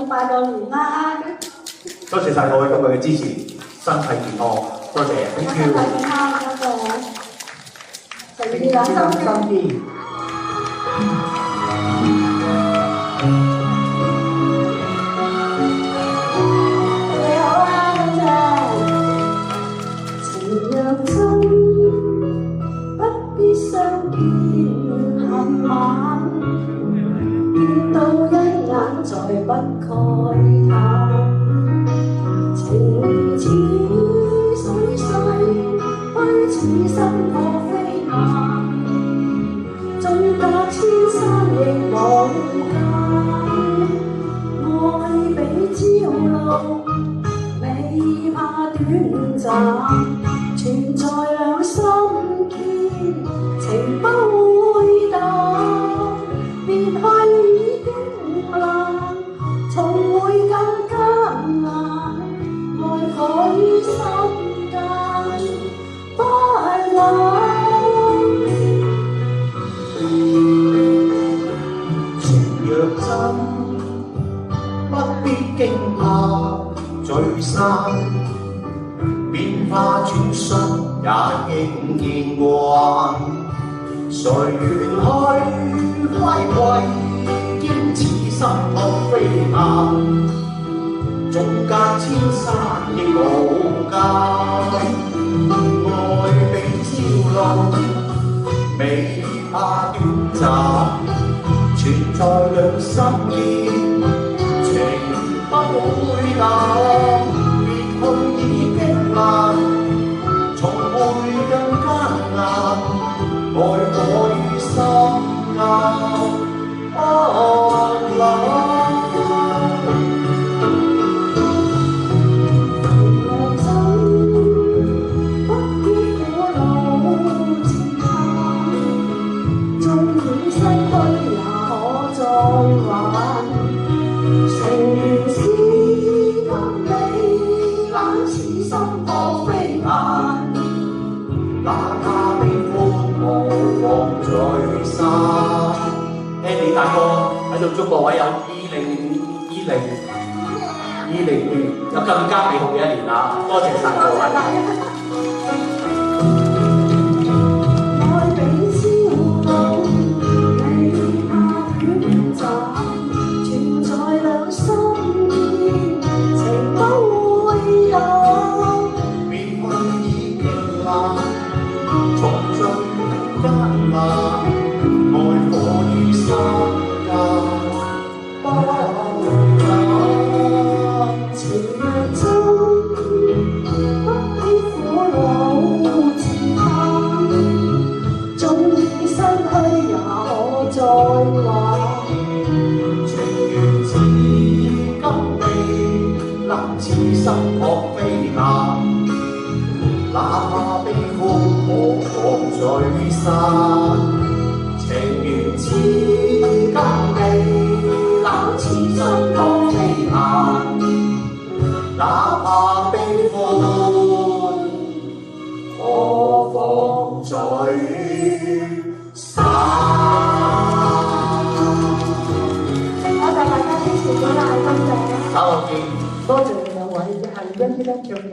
拜個年啦！多謝晒各位今日嘅支持，身體健康，多謝 ，thank you。身體健康，多謝，誠意兩心機。你好啊，多謝。情若真，不必相見恨晚，見到一眼再不慨嘆。情似水水，虛似心火飛雁，縱隔千山亦無間。愛比朝露，未怕短暫，存在兩心間，情不會淡。別去已經難，從會更艱難。愛火於心間，不冷。情若真，不必驚怕聚散，變化轉瞬也應見慣。誰願去揮揮，堅持心撲飛雁。縱隔千山亦無間，愛比朝露，未怕短暫，存在兩心間，情不會淡。別去已經難，從會更艱難。愛火於心間，不冷。Andy 大哥喺度祝各位有2020年有更加美好嘅一年啦！多謝晒各位。此心撲飛雁，哪怕悲歡無妨聚散。情緣似金地，冷似心撲飛雁，哪怕悲歡何妨聚散。多謝大家支持，多謝多謝。稍後見。多謝兩位，係 Randy 唱嘅。